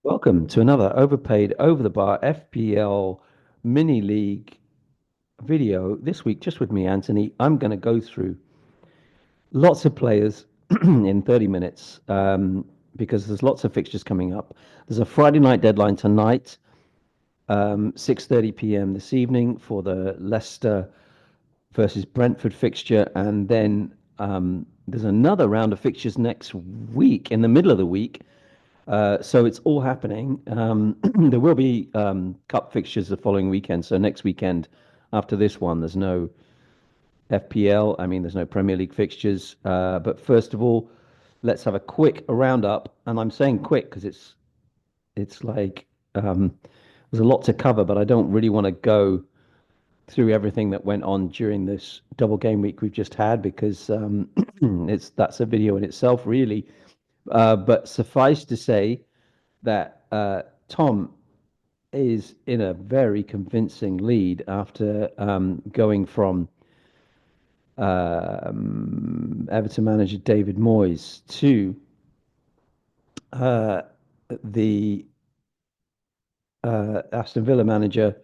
Welcome to another overpaid, over the bar FPL mini league video. This week, just with me, Anthony, I'm going to go through lots of players in 30 minutes because there's lots of fixtures coming up. There's a Friday night deadline tonight, 6:30 p.m. this evening for the Leicester versus Brentford fixture, and then there's another round of fixtures next week in the middle of the week. So it's all happening. There will be cup fixtures the following weekend. So next weekend, after this one, there's no FPL. I mean, there's no Premier League fixtures. But first of all, let's have a quick roundup. And I'm saying quick because it's like there's a lot to cover, but I don't really want to go through everything that went on during this double game week we've just had because that's a video in itself, really. But suffice to say that Tom is in a very convincing lead after going from Everton manager David Moyes to uh, the Aston Villa manager.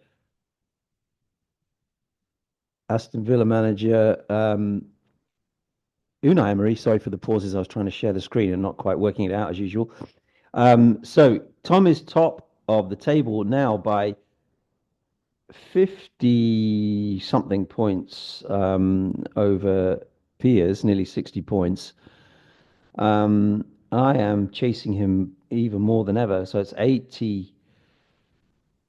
Unai Emery. Sorry for the pauses. I was trying to share the screen and not quite working it out as usual. So Tom is top of the table now by 50 something points over Piers, nearly 60 points. I am chasing him even more than ever. So it's 80.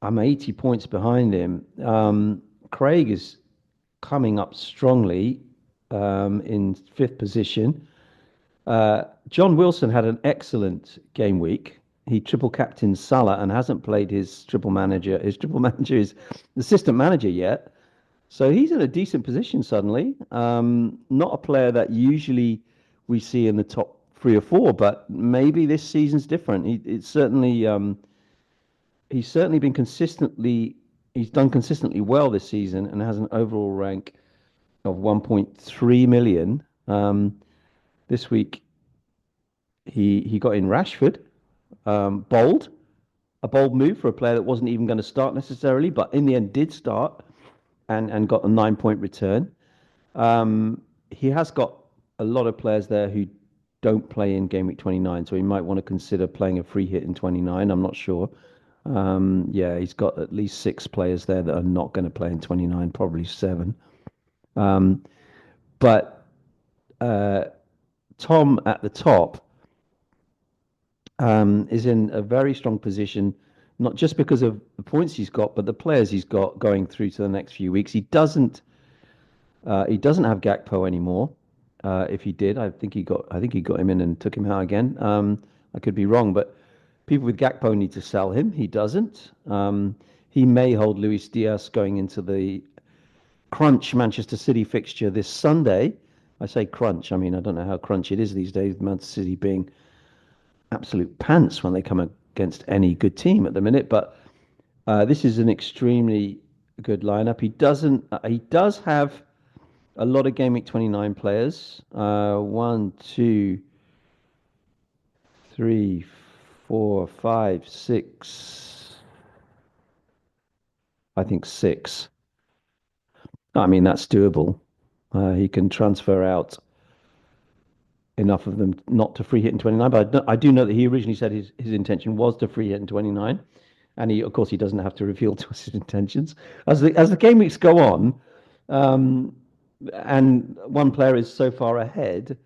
I'm 80 points behind him. Craig is coming up strongly in fifth position. John Wilson had an excellent game week. He triple captained Salah and hasn't played his triple manager. His triple manager is assistant manager yet. So he's in a decent position suddenly. Not a player that usually we see in the top three or four, but maybe this season's different. He's certainly been consistently he's done consistently well this season and has an overall rank of 1.3 million. This week he got in Rashford, bold, a bold move for a player that wasn't even going to start necessarily, but in the end did start and got a 9 point return. He has got a lot of players there who don't play in game week 29, so he might want to consider playing a free hit in 29. I'm not sure. Yeah, he's got at least six players there that are not going to play in 29, probably seven. But Tom at the top is in a very strong position, not just because of the points he's got, but the players he's got going through to the next few weeks. He doesn't have Gakpo anymore. If he did, I think he got him in and took him out again. I could be wrong, but people with Gakpo need to sell him. He doesn't. He may hold Luis Diaz going into the crunch Manchester City fixture this Sunday. I say crunch. I mean, I don't know how crunch it is these days. Manchester City being absolute pants when they come against any good team at the minute. But this is an extremely good lineup. He does have a lot of Game Week 29 players. One, two, three, four, five, six. I think six. I mean, that's doable. He can transfer out enough of them not to free hit in 29. But I do know that he originally said his intention was to free hit in 29. And of course, he doesn't have to reveal to us his intentions. As the game weeks go on, and one player is so far ahead,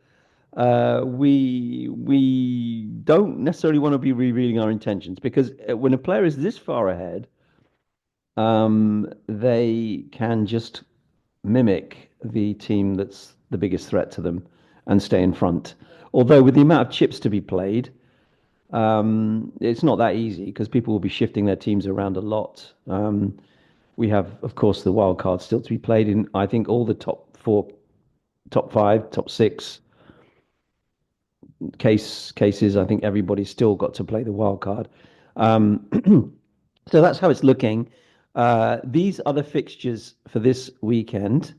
we don't necessarily want to be revealing our intentions because when a player is this far ahead, they can just mimic the team that's the biggest threat to them and stay in front. Although with the amount of chips to be played, it's not that easy because people will be shifting their teams around a lot. We have, of course, the wild card still to be played in. I think all the top four, top five, top six cases. I think everybody's still got to play the wild card. So that's how it's looking. These are the fixtures for this weekend.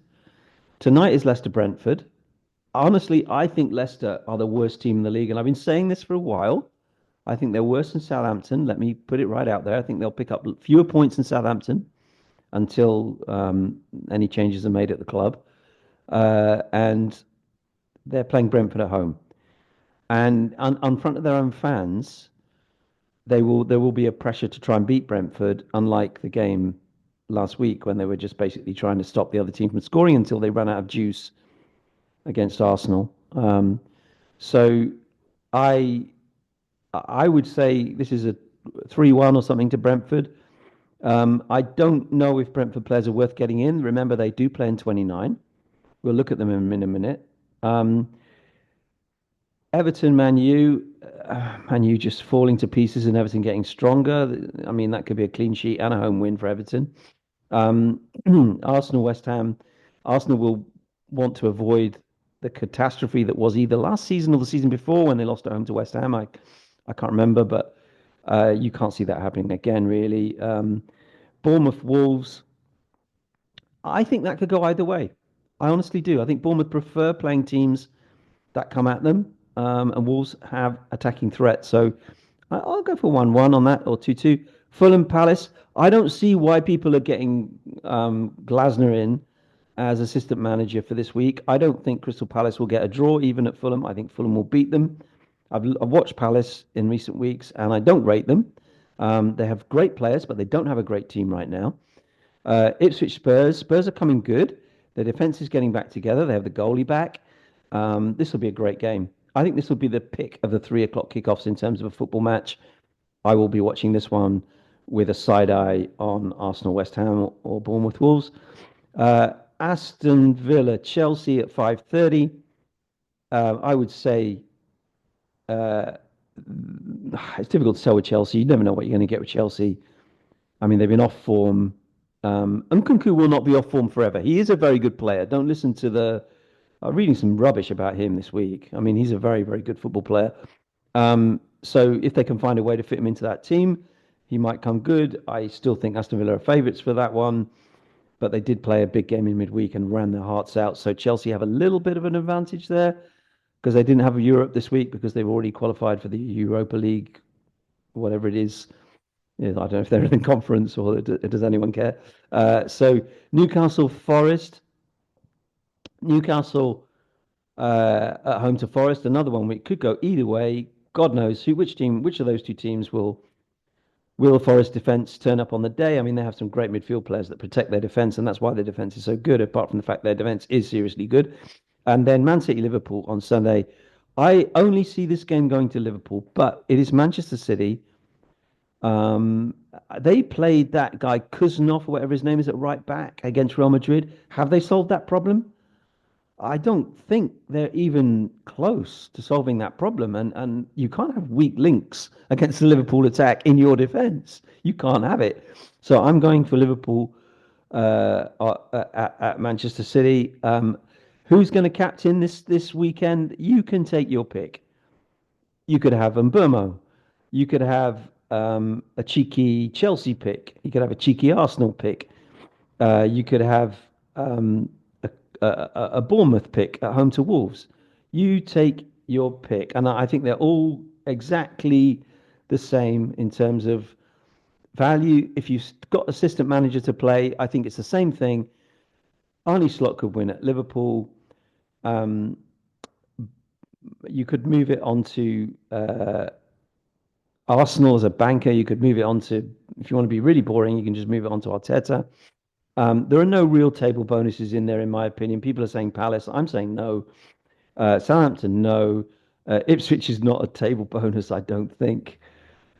Tonight is Leicester Brentford. Honestly, I think Leicester are the worst team in the league, and I've been saying this for a while. I think they're worse than Southampton. Let me put it right out there. I think they'll pick up fewer points than Southampton until any changes are made at the club. And they're playing Brentford at home. And on front of their own fans, there will be a pressure to try and beat Brentford, unlike the game last week when they were just basically trying to stop the other team from scoring until they ran out of juice against Arsenal. So I I would say this is a 3-1 or something to Brentford. I don't know if Brentford players are worth getting in. Remember, they do play in 29. We'll look at them in a minute. Um, Everton, Man U just falling to pieces and Everton getting stronger. I mean, that could be a clean sheet and a home win for Everton. Um, Arsenal, West Ham. Arsenal will want to avoid the catastrophe that was either last season or the season before when they lost at home to West Ham. I can't remember, but you can't see that happening again, really. Bournemouth, Wolves. I think that could go either way. I honestly do. I think Bournemouth prefer playing teams that come at them, and Wolves have attacking threat. So I'll go for 1-1 on that or 2-2. Fulham Palace. I don't see why people are getting Glasner in as assistant manager for this week. I don't think Crystal Palace will get a draw even at Fulham. I think Fulham will beat them. I've watched Palace in recent weeks and I don't rate them. They have great players, but they don't have a great team right now. Ipswich Spurs. Spurs are coming good. Their defense is getting back together. They have the goalie back. This will be a great game. I think this will be the pick of the 3 o'clock kickoffs in terms of a football match. I will be watching this one with a side eye on Arsenal, West Ham, or Bournemouth Wolves. Aston Villa, Chelsea at 5:30. I would say uh, it's difficult to tell with Chelsea. You never know what you're going to get with Chelsea. I mean, they've been off form. Nkunku will not be off form forever. He is a very good player. Don't listen to the. I'm reading some rubbish about him this week. I mean, he's a very, very good football player. So if they can find a way to fit him into that team, he might come good. I still think Aston Villa are favourites for that one, but they did play a big game in midweek and ran their hearts out. So Chelsea have a little bit of an advantage there because they didn't have Europe this week because they've already qualified for the Europa League, whatever it is. Yeah, I don't know if they're in the conference or does anyone care. So Newcastle Forest, Newcastle at home to Forest, another one which could go either way. God knows which of those two teams will Forest defense turn up on the day. I mean, they have some great midfield players that protect their defense, and that's why their defense is so good. Apart from the fact their defense is seriously good. And then Man City Liverpool on Sunday. I only see this game going to Liverpool, but it is Manchester City. Um, they played that guy Kuznov or whatever his name is at right back against Real Madrid. Have they solved that problem? I don't think they're even close to solving that problem. And you can't have weak links against the Liverpool attack in your defence. You can't have it. So I'm going for Liverpool at Manchester City. Who's going to captain this weekend? You can take your pick. You could have Mburmo. You could have a cheeky Chelsea pick. You could have a cheeky Arsenal pick. You could have um, a Bournemouth pick at home to Wolves. You take your pick, and I think they're all exactly the same in terms of value. If you've got assistant manager to play, I think it's the same thing. Arnie Slot could win at Liverpool. Um, you could move it on to Arsenal as a banker. You could move it on to, if you want to be really boring, you can just move it on to Arteta. There are no real table bonuses in there, in my opinion. People are saying Palace. I'm saying no. Southampton, no. Ipswich is not a table bonus, I don't think.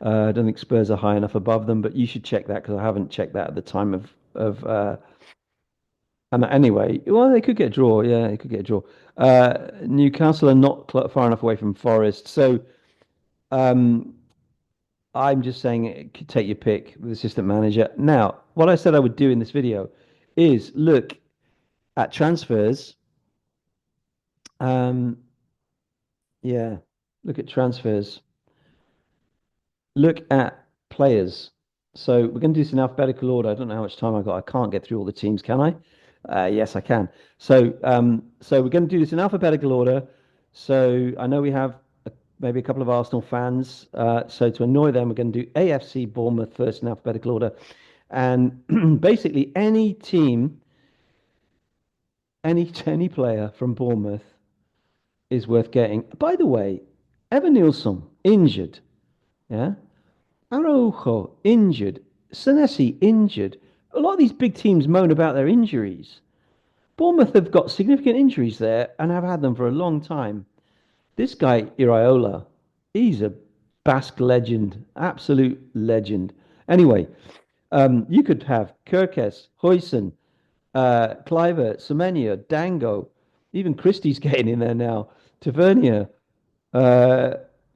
I don't think Spurs are high enough above them, but you should check that because I haven't checked that at the time of. And anyway, well, they could get a draw. Yeah, they could get a draw. Newcastle are not far enough away from Forest, so um, I'm just saying, take your pick with assistant manager. Now, what I said I would do in this video is look at transfers. Um, yeah, look at transfers. Look at players. So we're going to do this in alphabetical order. I don't know how much time I got. I can't get through all the teams, can I? Yes, I can. So we're going to do this in alphabetical order. So I know we have maybe a couple of Arsenal fans. So to annoy them, we're going to do AFC Bournemouth first in alphabetical order. And basically, any team, any player from Bournemouth is worth getting. By the way, Evan Nilsson injured. Yeah. Araujo injured. Senesi injured. A lot of these big teams moan about their injuries. Bournemouth have got significant injuries there and have had them for a long time. This guy, Iraola, he's a Basque legend, absolute legend. Anyway, you could have Kirkes, Huysen, Cliver, Semenya, Dango, even Christie's getting in there now. Tavernier, uh,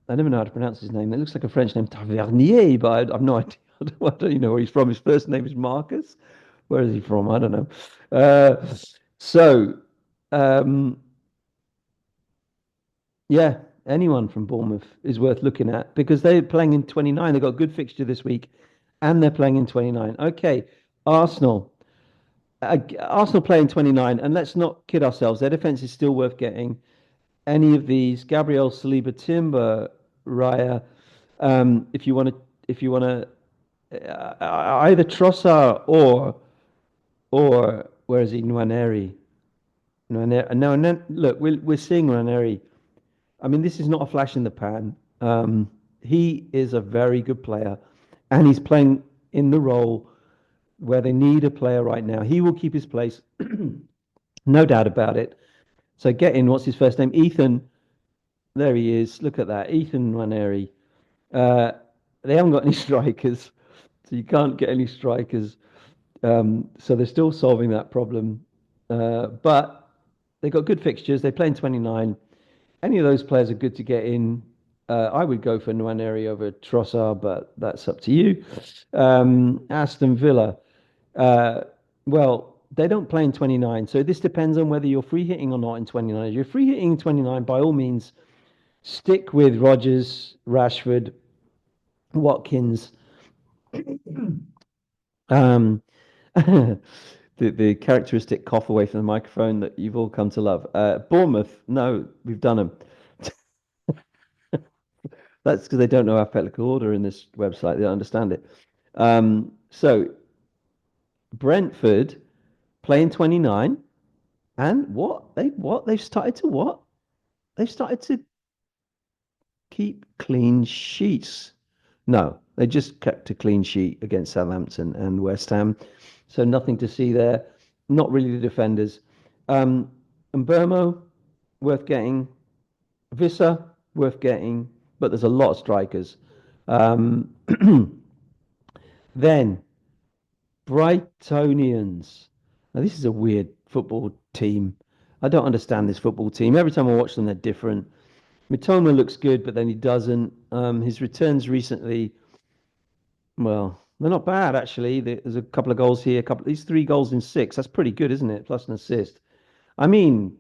I never know how to pronounce his name. It looks like a French name, Tavernier, but I've no idea. I don't even know where he's from. His first name is Marcus. Where is he from? I don't know. So, um, yeah, anyone from Bournemouth is worth looking at because they're playing in 29. They've got a good fixture this week and they're playing in 29. Okay, Arsenal. Arsenal play in 29, and let's not kid ourselves. Their defense is still worth getting. Any of these, Gabriel Saliba, Timber, Raya. If you want to, if you want to, either Trossard or where is he? Nwaneri. Nwaneri. No, no. Look, we're seeing Nwaneri. I mean, this is not a flash in the pan. He is a very good player, and he's playing in the role where they need a player right now. He will keep his place, no doubt about it. So get in. What's his first name? Ethan. There he is. Look at that, Ethan Nwaneri. Uh, they haven't got any strikers, so you can't get any strikers. So they're still solving that problem. But they've got good fixtures. They play in 29. Any of those players are good to get in. I would go for Nwaneri over Trossard, but that's up to you. Aston Villa. Uh, well, they don't play in 29, so this depends on whether you're free hitting or not in 29. If you're free hitting in 29, by all means, stick with Rodgers, Rashford, Watkins. Um, the characteristic cough away from the microphone that you've all come to love. Bournemouth, no, we've done them. That's because they don't know alphabetical order in this website. They don't understand it. So Brentford playing 29, and they've started to what? They've started to keep clean sheets. No, they just kept a clean sheet against Southampton and West Ham. So nothing to see there. Not really the defenders. And Burmo, worth getting. Vissa, worth getting. But there's a lot of strikers. Um, then, Brightonians. Now, this is a weird football team. I don't understand this football team. Every time I watch them, they're different. Mitoma looks good, but then he doesn't. His returns recently, well, they're not bad actually. There's a couple of goals here, these 3 goals in 6. That's pretty good, isn't it? Plus an assist. I mean,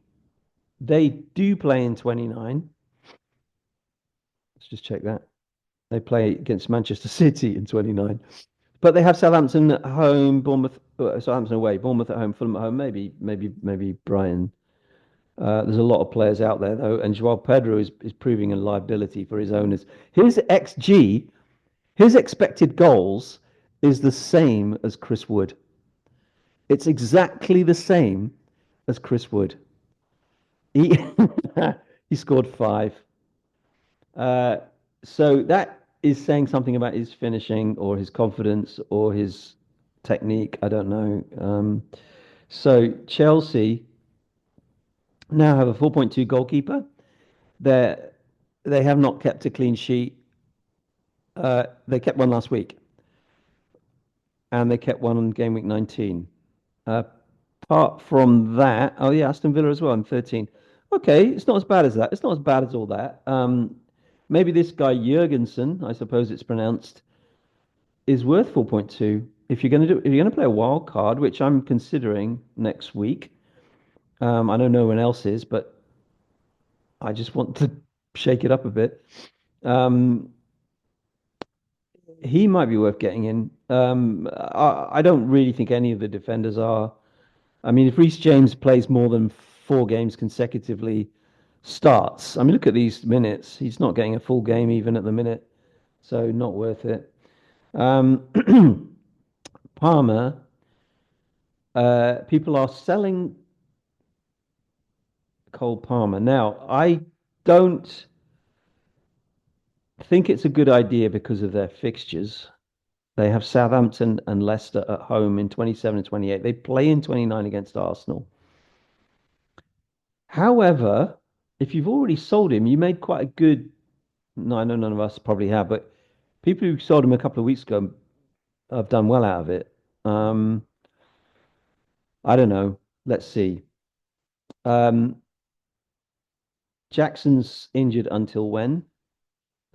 they do play in 29. Let's just check that. They play against Manchester City in 29. But they have Southampton at home, Bournemouth, Southampton away, Bournemouth at home, Fulham at home, maybe Brighton. There's a lot of players out there though, and Joao Pedro is proving a liability for his owners. His XG, his expected goals is the same as Chris Wood. It's exactly the same as Chris Wood. He he scored 5. Uh, so that is saying something about his finishing or his confidence or his technique. I don't know. So Chelsea now have a 4.2 goalkeeper. They they have not kept a clean sheet. They kept one last week, and they kept one on game week 19. Uh, Apart from that, oh yeah, Aston Villa as well in 13. Okay, it's not as bad as that. It's not as bad as all that. Maybe this guy Jurgensen, I suppose it's pronounced, is worth 4.2. If you're gonna play a wild card, which I'm considering next week. I know no one else is, but I just want to shake it up a bit. Um, he might be worth getting in. I don't really think any of the defenders are. I mean, if Reece James plays more than 4 games consecutively, starts. I mean, look at these minutes. He's not getting a full game even at the minute, so not worth it. Um, Palmer, people are selling Cole Palmer. Now, I don't think it's a good idea because of their fixtures. They have Southampton and Leicester at home in 27 and 28. They play in 29 against Arsenal. However, if you've already sold him, you made quite a good. No, I know none of us probably have, but people who sold him a couple of weeks ago have done well out of it. Um, I don't know. Let's see. Um, Jackson's injured until when?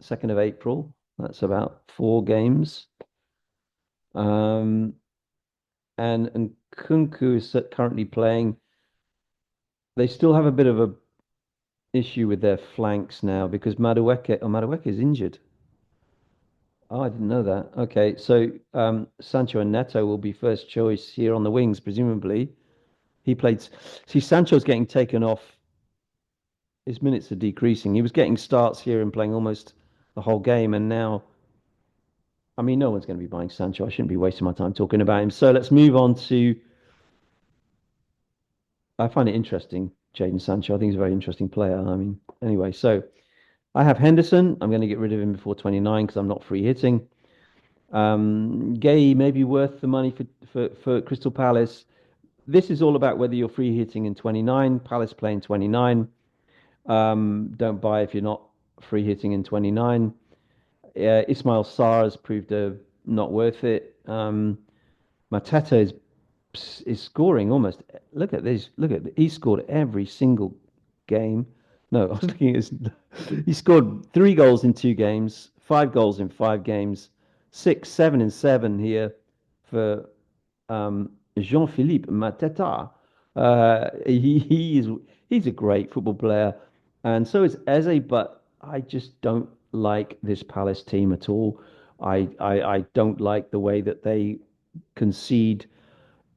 2nd of April. That's about 4 games. Um, and Kunku is currently playing. They still have a bit of a issue with their flanks now because Madueke is injured. Oh, I didn't know that. Okay, so Sancho and Neto will be first choice here on the wings, presumably. He played. See, Sancho's getting taken off. His minutes are decreasing. He was getting starts here and playing almost the whole game, and now, I mean, no one's going to be buying Sancho. I shouldn't be wasting my time talking about him. So let's move on to. I find it interesting, Jadon Sancho. I think he's a very interesting player. I mean, anyway, so I have Henderson. I'm going to get rid of him before 29 because I'm not free hitting. Gay may be worth the money for Crystal Palace. This is all about whether you're free hitting in 29. Palace playing 29. Don't buy if you're not free hitting in 29. Ismail Sarr has proved not worth it. Mateta is scoring almost. Look at this. Look at he scored every single game. No, I was looking at his. He scored 3 goals in 2 games, 5 goals in 5 games, 6, 7, and 7 here for Jean-Philippe Mateta. He's a great football player, and so is Eze. But I just don't like this Palace team at all. I don't like the way that they concede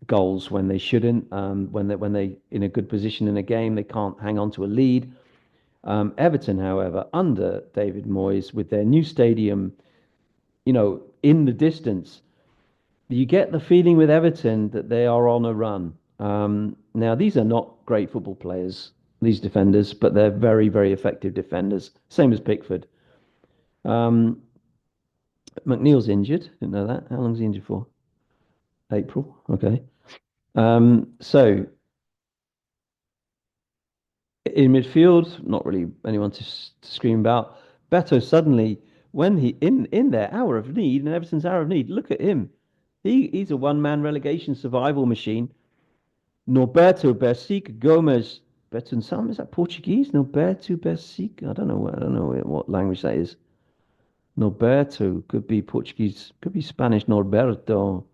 goals when they shouldn't. When they in a good position in a game, they can't hang on to a lead. Everton, however, under David Moyes, with their new stadium, in the distance, you get the feeling with Everton that they are on a run. Now, these are not great football players, these defenders, but they're very, very effective defenders. Same as Pickford. Um, McNeil's injured. Didn't know that. How long's he injured for? April. Okay. So in midfield, not really anyone to scream about. Beto suddenly, when he in their hour of need, in Everton's hour of need, look at him. He's a one-man relegation survival machine. Norberto Bersic Gomes Betunsam, is that Portuguese? Norberto Bersic. I don't know what language that is. Norberto could be Portuguese, could be Spanish. Norberto,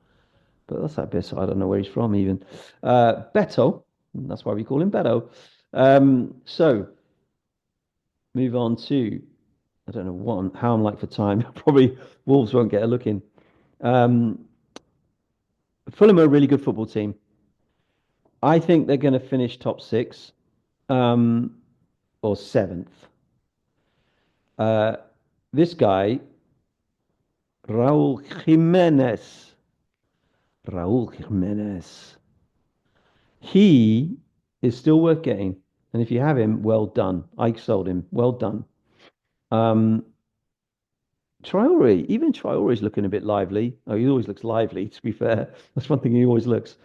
but that's that bit. I don't know where he's from even. Beto, that's why we call him Beto. So move on to, I don't know how I'm like for time. Probably Wolves won't get a look in. Um, Fulham are a really good football team. I think they're going to finish top six, um, or seventh. Uh, this guy, Raul Jimenez, Raul Jimenez, he is still worth getting. And if you have him, well done. I sold him. Well done. Um, Traore, even Traore is looking a bit lively. Oh, he always looks lively, to be fair. That's one thing he always looks.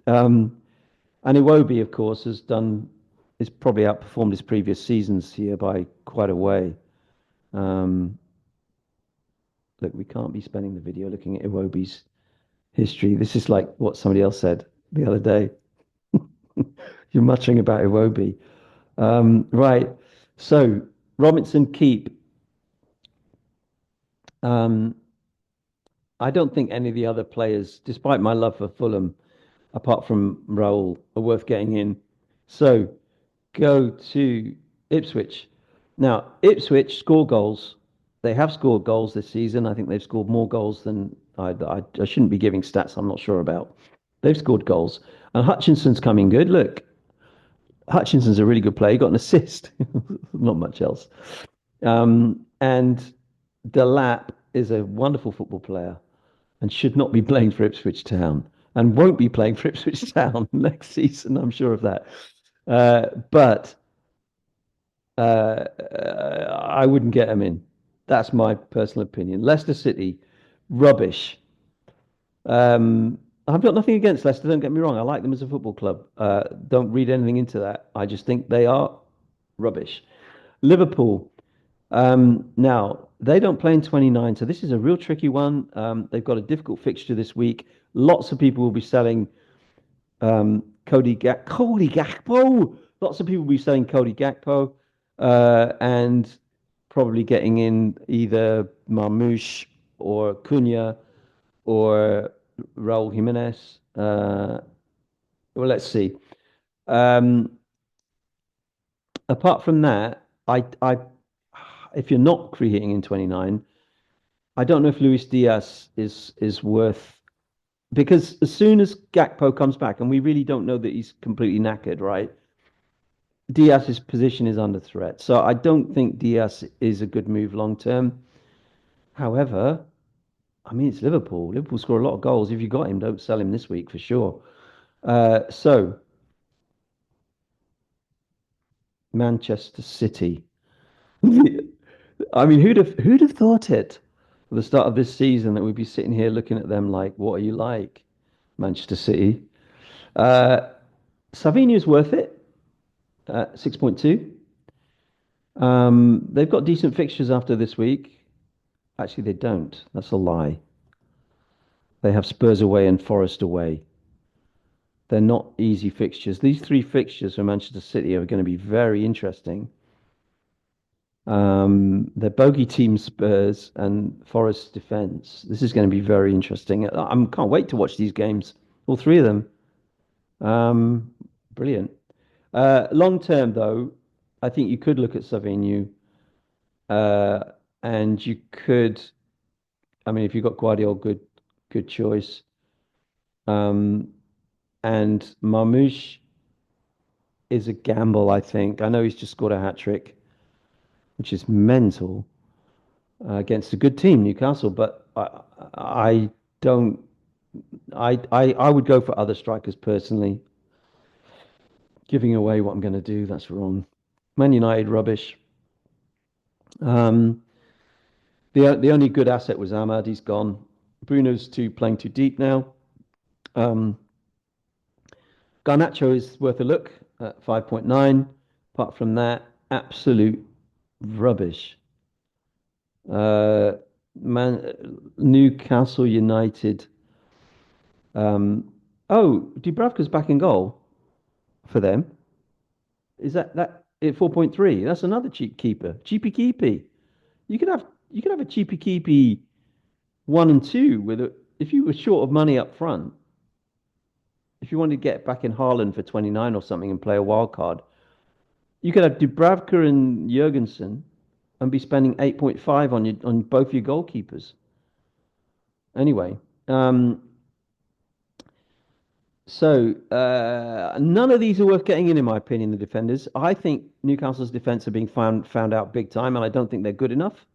Um, and Iwobi, of course, is probably outperformed his previous seasons here by quite a way. Um, look, we can't be spending the video looking at Iwobi's history. This is like what somebody else said the other day. You're muttering about Iwobi. Right. So, Robinson Keep. Um, I don't think any of the other players, despite my love for Fulham, apart from Raul, are worth getting in. So go to Ipswich. Now, Ipswich score goals. They have scored goals this season. I think they've scored more goals than I shouldn't be giving stats I'm not sure about. They've scored goals. And Hutchinson's coming good. Look, Hutchinson's a really good player. He got an assist, not much else. And Delap is a wonderful football player and should not be playing for Ipswich Town and won't be playing for Ipswich Town next season. I'm sure of that. But I wouldn't get him in. That's my personal opinion. Leicester City, rubbish. I've got nothing against Leicester. Don't get me wrong. I like them as a football club. Don't read anything into that. I just think they are rubbish. Liverpool. Now they don't play in 29, so this is a real tricky one. They've got a difficult fixture this week. Lots of people will be selling Cody Gakpo. Lots of people will be selling Cody Gakpo, and probably getting in either Marmoush or Cunha or Raul Jimenez. Well, let's see. Um, Apart from that, if you're not free hitting in 29, I don't know if Luis Diaz is worth because as soon as Gakpo comes back, and we really don't know that he's completely knackered, right? Diaz's position is under threat, so I don't think Diaz is a good move long term. However, I mean it's Liverpool. Liverpool score a lot of goals. If you got him, don't sell him this week for sure. So Manchester City. I mean, who'd have thought it at the start of this season that we'd be sitting here looking at them like, what are you like, Manchester City? Uh, Savini's worth it, 6.2. They've got decent fixtures after this week. Actually, they don't. That's a lie. They have Spurs away and Forest away. They're not easy fixtures. These three fixtures for Manchester City are going to be very interesting. They're bogey team Spurs and Forest defense. This is going to be very interesting. I can't wait to watch these games, all three of them. Um, Brilliant. Long term, though, I think you could look at Savinho, uh, and you could. I mean, if you've got Guardiola, good choice. Um, and Marmoush is a gamble, I think. I know he's just scored a hat trick, which is mental against a good team, Newcastle, but I don't. I would go for other strikers personally. Giving away what I'm going to do, that's wrong. Man United, rubbish. Um, the only good asset was Ahmad. He's gone. Bruno's playing too deep now. Um, Garnacho is worth a look at 5.9. Apart from that, absolute rubbish. Uh, Newcastle United. Oh, Dubravka's back in goal for them. Is that at 4.3? That's another cheap keeper. Cheapy keepy. You could have a cheapy keepy one and two with a if you were short of money up front, if you wanted to get back in Haaland for 29 or something and play a wild card, you could have Dubravka and Jurgensen and be spending 8.5 on both your goalkeepers. Anyway, none of these are worth getting in my opinion, the defenders. I think Newcastle's defense are being found out big time, and I don't think they're good enough.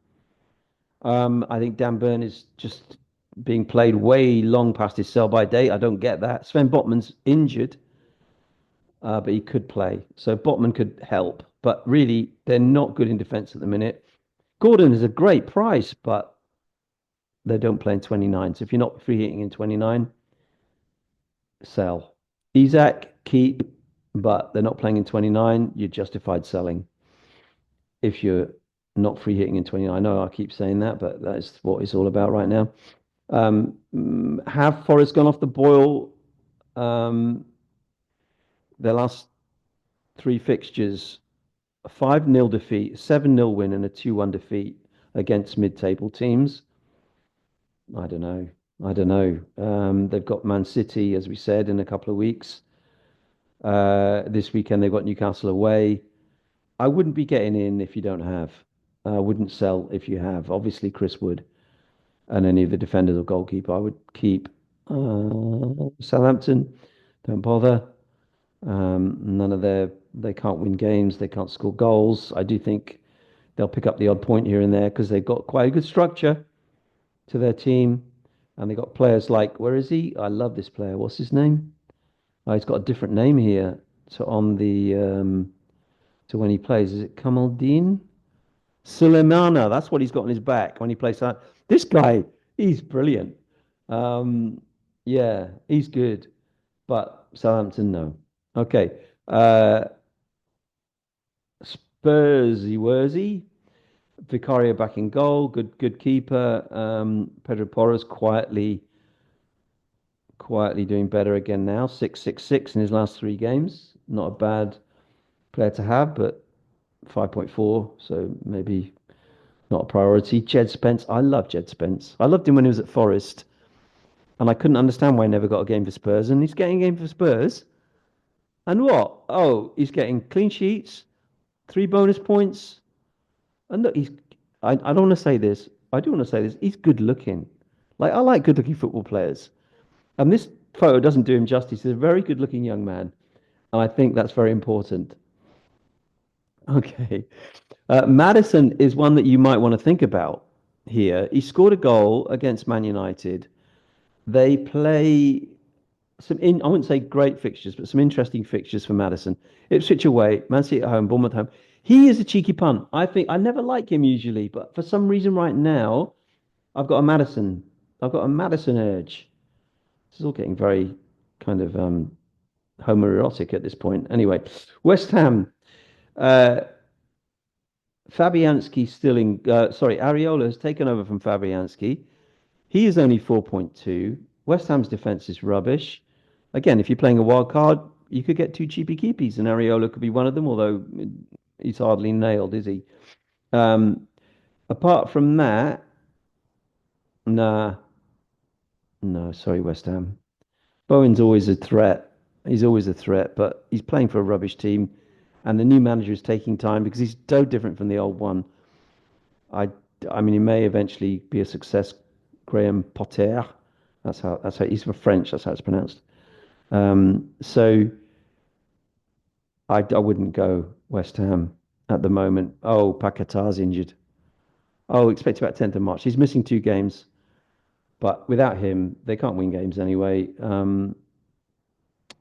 I think Dan Burn is just being played way long past his sell by date. I don't get that. Sven Botman's injured, but he could play. So Botman could help. But really, they're not good in defence at the minute. Gordon is a great price, but they don't play in 29. So if you're not free hitting in 29, sell. Isaac, keep, but they're not playing in 29. You're justified selling if you're not free hitting in 29. I know I keep saying that, but that's what it's all about right now. Have Forest gone off the boil? Their last three fixtures, a 5-0 defeat, 7-0 win, and a 2-1 defeat against mid-table teams. I don't know. I don't know. They've got Man City, as we said, in a couple of weeks. This weekend they've got Newcastle away. I wouldn't be getting in if you don't have. I wouldn't sell if you have. Obviously, Chris would, and any of the defenders or goalkeeper. I would keep Southampton. Don't bother. None of they can't win games, they can't score goals. I do think they'll pick up the odd point here and there because they've got quite a good structure to their team. And they got players like, where is he? I love this player. What's his name? Oh, he's got a different name here to on the to when he plays. Is it Kamaldeen? Suleimana, that's what he's got on his back when he plays that. This guy, he's brilliant. Um, yeah, he's good. But Southampton, no. Okay. Spursy Wursy. Vicario back in goal. Good keeper. Pedro Porras quietly doing better again now. 666 in his last three games. Not a bad player to have, but 5.4, so maybe not a priority. Jed Spence. I love Jed Spence. I loved him when he was at Forest, and I couldn't understand why he never got a game for Spurs. And he's getting a game for Spurs. And what? Oh, he's getting clean sheets, three bonus points. And look, I don't want to say this. I do want to say this. He's good looking. Like, I like good looking football players. And this photo doesn't do him justice. He's a very good looking young man. And I think that's very important. Okay. Madison is one that you might want to think about here. He scored a goal against Man United. They play I wouldn't say great fixtures, but some interesting fixtures for Madison. Ipswich away, Man City at home, Bournemouth home. He is a cheeky punt. I think I never like him usually, but for some reason right now, I've got a Madison. I've got a Madison urge. This is all getting very kind of homoerotic at this point. Anyway, West Ham. Uh, Fabianski still in. Sorry, Areola has taken over from Fabianski. He is only 4.2. West Ham's defense is rubbish. Again, if you're playing a wild card, you could get two cheapy keepies, and Areola could be one of them, although he's hardly nailed, is he? Um, Apart from that, nah, no, sorry, West Ham. Bowen's always a threat. He's always a threat, but he's playing for a rubbish team, and the new manager is taking time because he's so different from the old one. I, I mean, he may eventually be a success. Graham Potter, that's how he's for French. That's how it's pronounced. So I wouldn't go West Ham at the moment. Oh, Paquetá's injured. Oh, expect about 10th of March. He's missing two games, but without him, they can't win games anyway.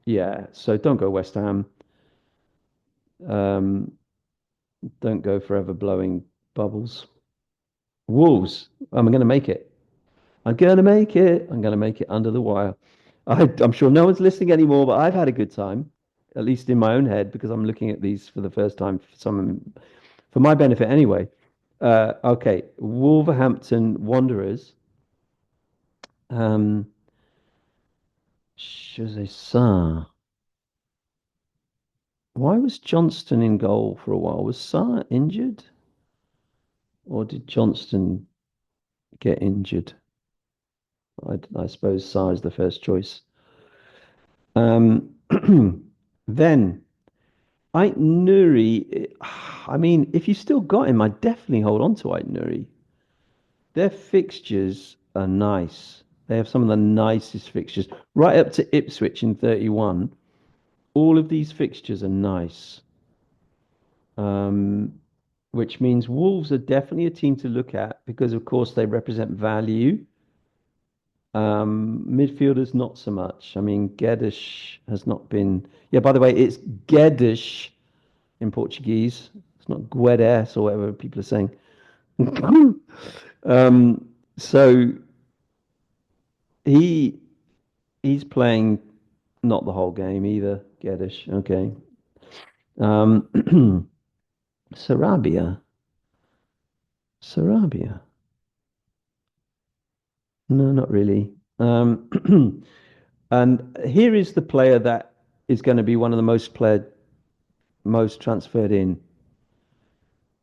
Yeah, so don't go West Ham. Um, don't go forever blowing bubbles. Wolves, I'm going to make it. I'm going to make it. I'm going to make it under the wire. I'm sure no one's listening anymore, but I've had a good time, at least in my own head, because I'm looking at these for the first time for my benefit anyway. Okay, Wolverhampton Wanderers. Um, Jose Sarr. Why was Johnston in goal for a while? Was Sarr injured, or did Johnston get injured? I suppose Sarr is the first choice. Um, then Ait Nuri. I mean, if you still got him, I'd definitely hold on to Ait Nuri. Their fixtures are nice. They have some of the nicest fixtures, right up to Ipswich in 31. All of these fixtures are nice, um, which means Wolves are definitely a team to look at because, of course, they represent value. Midfielders, not so much. I mean, Guedes has not been. Yeah, by the way, it's Guedes in Portuguese. It's not Guedes or whatever people are saying. um, so he he's playing not the whole game either. Guedes, okay. Um, Sarabia, Sarabia. No, not really. And here is the player that is going to be one of the most transferred in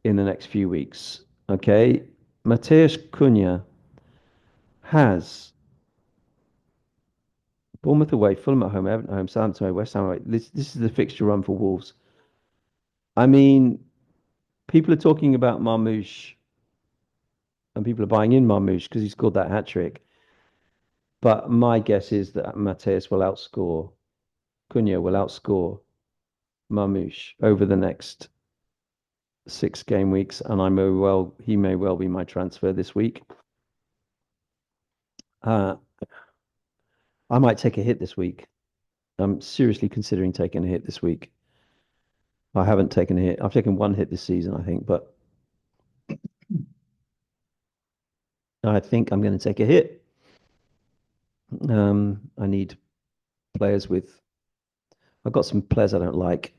the next few weeks. Okay, Mateus Cunha has Bournemouth away, Fulham at home, Everton at home, Southampton away, West Ham away. This is the fixture run for Wolves. I mean, people are talking about Marmoush, and people are buying in Marmoush because he scored that hat trick. But my guess is that Mateus will outscore. Cunha will outscore Marmoush over the next 6 game weeks, and he may well be my transfer this week. Uh, I might take a hit this week. I'm seriously considering taking a hit this week. I haven't taken a hit. I've taken one hit this season, I think, but I think I'm going to take a hit. I need players with. I've got some players I don't like.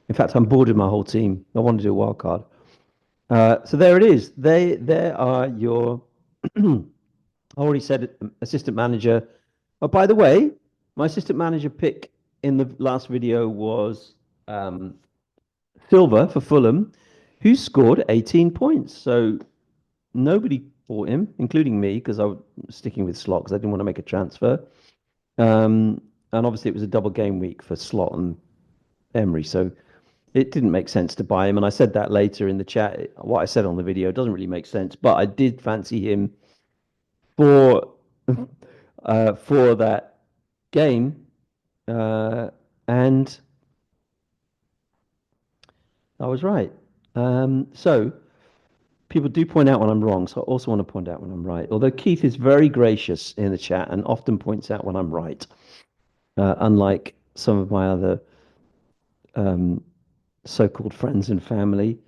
In fact, I'm bored with my whole team. I want to do a wild card. So there it is. There are your. I already said it, assistant manager. Oh, by the way, my assistant manager pick in the last video was Silva for Fulham, who scored 18 points. So nobody bought him, including me, because I was sticking with Slot because I didn't want to make a transfer. And obviously, it was a double game week for Slot and Emery, so it didn't make sense to buy him. And I said that later in the chat. What I said on the video doesn't really make sense, but I did fancy him for for that game, and I was right. So people do point out when I'm wrong, so I also want to point out when I'm right. Although Keith is very gracious in the chat and often points out when I'm right, unlike some of my other um, so-called friends and family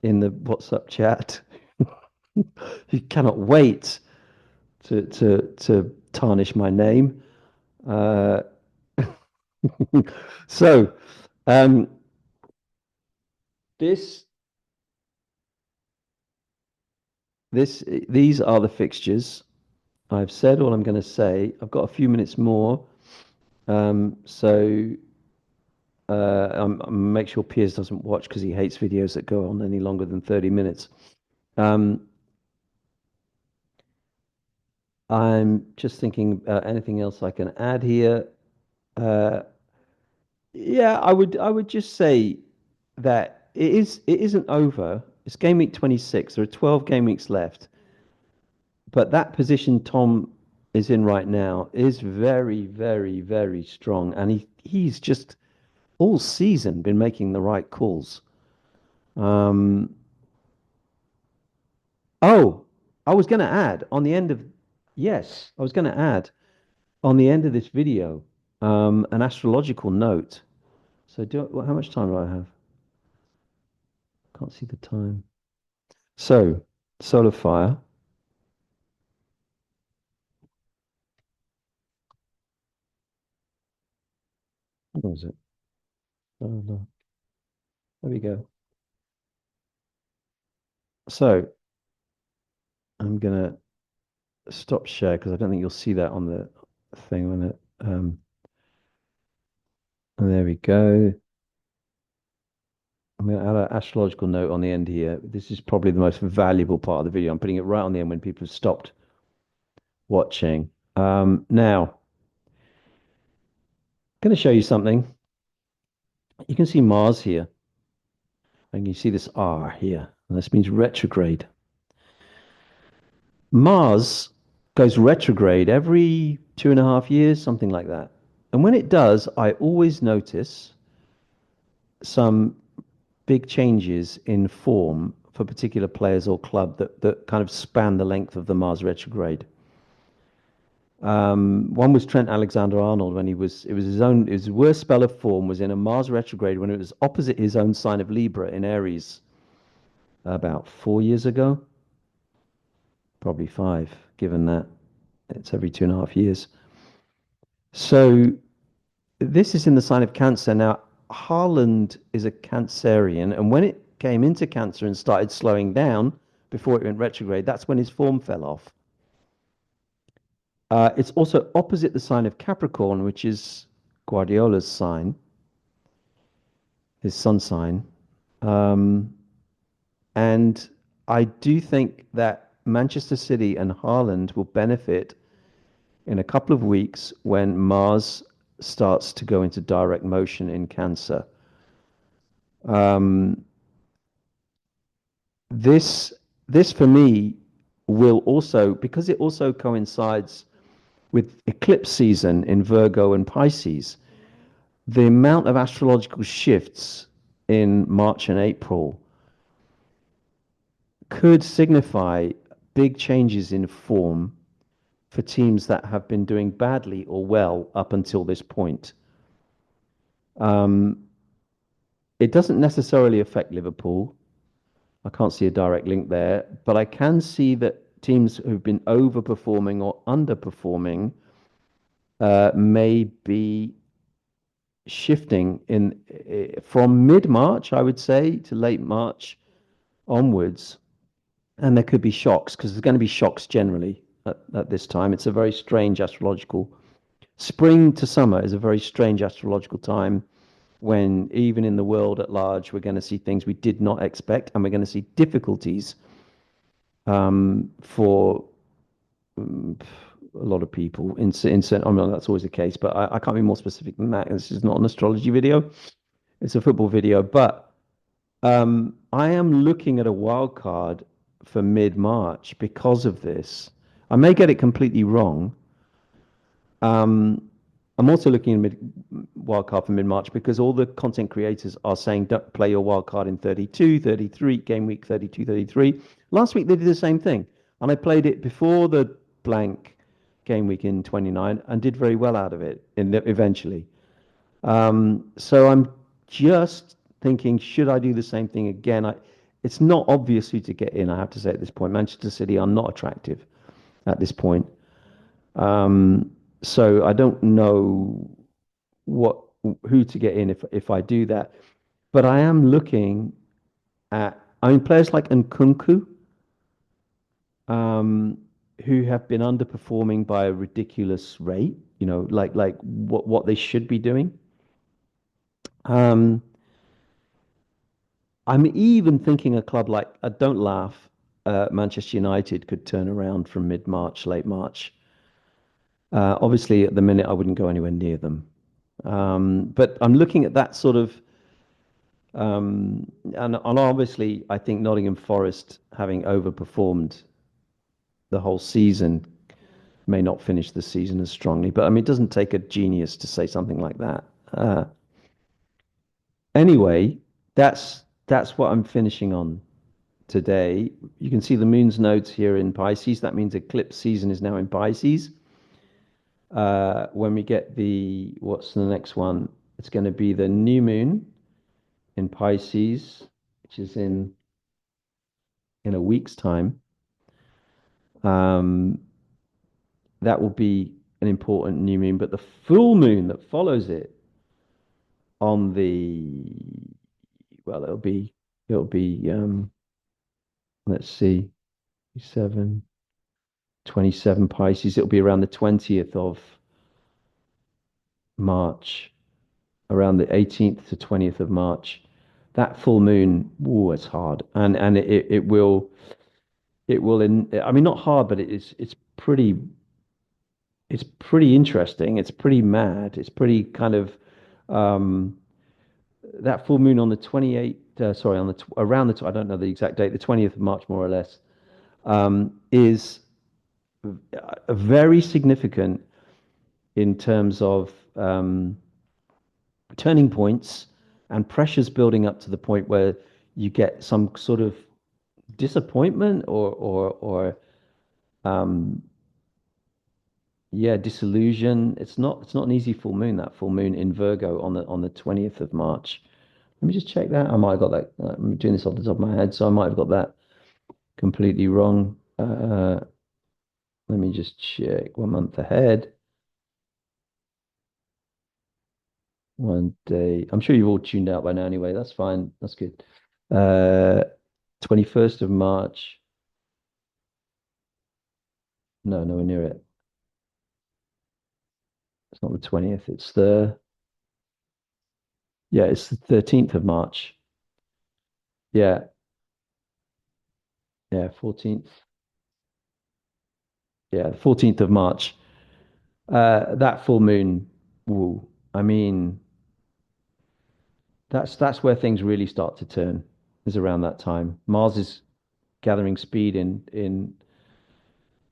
in the WhatsApp chat who cannot wait to tarnish my name. Uh, so um, this these are the fixtures. I've said all I'm going to say. I've got a few minutes more, so make sure Piers doesn't watch because he hates videos that go on any longer than 30 minutes. I'm just thinking anything else I can add here. Uh, yeah, I would just say that it isn't over. It's game week 26. There are 12 game weeks left. But that position Tom is in right now is very, very, very strong. And he's just all season been making the right calls. Um, oh, I was going to add on the end of, yes, I was going to add on the end of this video an astrological note. So how much time do I have? Can't see the time. So, Solar Fire. What was it? Solar. There we go. So, I'm gonna stop share because I don't think you'll see that on the thing on it. And there we go. I'm going to add an astrological note on the end here. This is probably the most valuable part of the video. I'm putting it right on the end when people have stopped watching. Now, I'm going to show you something. You can see Mars here, and you see this R here, and this means retrograde. Mars goes retrograde every 2.5 years, something like that. And when it does, I always notice some big changes in form for particular players or club that kind of span the length of the Mars retrograde. One was Trent Alexander-Arnold when his worst spell of form was in a Mars retrograde when it was opposite his own sign of Libra in Aries about 4 years ago, probably 5, given that it's every 2.5 years. So this is in the sign of Cancer. Now, Haaland is a Cancerian, and when it came into Cancer and started slowing down before it went retrograde, that's when his form fell off. It's also opposite the sign of Capricorn, which is Guardiola's sign, his sun sign. And I do think that Manchester City and Haaland will benefit in a couple of weeks when Mars starts to go into direct motion in Cancer. This for me will also, because it also coincides with eclipse season in Virgo and Pisces, the amount of astrological shifts in March and April could signify big changes in form for teams that have been doing badly or well up until this point. Um, it doesn't necessarily affect Liverpool. I can't see a direct link there, but I can see that teams who've been overperforming or underperforming may be shifting in from mid-March, I would say, to late March onwards, and there could be shocks because there's going to be shocks generally at this time. It's a very strange astrological spring to summer is a very strange astrological time when even in the world at large we're going to see things we did not expect, and we're going to see difficulties for a lot of people in certain. I mean, that's always the case, but I can't be more specific than that. This is not an astrology video; it's a football video. But I am looking at a wild card for mid March because of this. I may get it completely wrong. Um, I'm also looking at wild card for mid March because all the content creators are saying don't play your wild card in 32, 33, game week 32, 33. Last week they did the same thing, and I played it before the blank game week in 29 and did very well out of it eventually. So I'm just thinking, should I do the same thing again? It's not obvious who to get in, I have to say at this point. Manchester City are not attractive at this point. Um, so I don't know what who to get in if I do that. But I am looking at, I mean, players like Nkunku, um, who have been underperforming by a ridiculous rate, like what they should be doing. Um, I'm even thinking a club like, don't laugh, Manchester United could turn around from mid-March, late March. Obviously, at the minute, I wouldn't go anywhere near them. But I'm looking at that sort of, and obviously, I think Nottingham Forest, having overperformed the whole season, may not finish the season as strongly. But I mean, it doesn't take a genius to say something like that. Anyway, that's what I'm finishing on today. You can see the moon's nodes here in Pisces. That means eclipse season is now in Pisces. When we get what's the next one? It's going to be the new moon in Pisces, which is in a week's time. Um, that will be an important new moon, but the full moon that follows it on well, it'll be let's see, 7, 27 Pisces. It'll be around the 20th of March, around the 18th to 20th of March. That full moon, oh, it's hard, and it will I mean, not hard, but it's pretty interesting. It's pretty mad. It's pretty kind of um, that full moon on the 28th. Sorry, on around I don't know the exact date. The 20th of March, more or less, is very significant in terms of turning points and pressures building up to the point where you get some sort of disappointment or um, yeah, disillusion. It's not an easy full moon, that full moon in Virgo on the 20th of March. Let me just check that. I might have got that. I'm doing this off the top of my head, so I might have got that completely wrong. Let me just check 1 month ahead. One day. I'm sure you've all tuned out by now anyway. That's fine. That's good. Uh, 21st of March. No, nowhere near it. It's not the 20th. Yeah, it's the 13th of March. Yeah, yeah, 14th. Yeah, 14th of March. That full moon. Ooh, I mean, that's where things really start to turn, is around that time. Mars is gathering speed in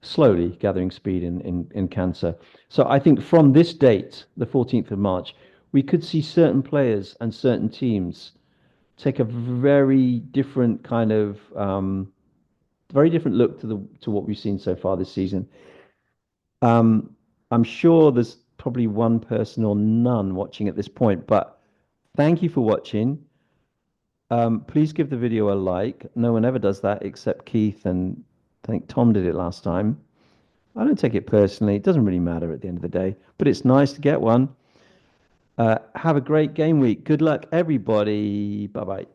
slowly gathering speed in Cancer. So I think from this date, the 14th of March, we could see certain players and certain teams take a very different kind of very different look to what we've seen so far this season. Um, I'm sure there's probably one person or none watching at this point, but thank you for watching. Please give the video a like. No one ever does that except Keith, and I think Tom did it last time. I don't take it personally. It doesn't really matter at the end of the day, but it's nice to get one. Have a great game week. Good luck, everybody. Bye bye.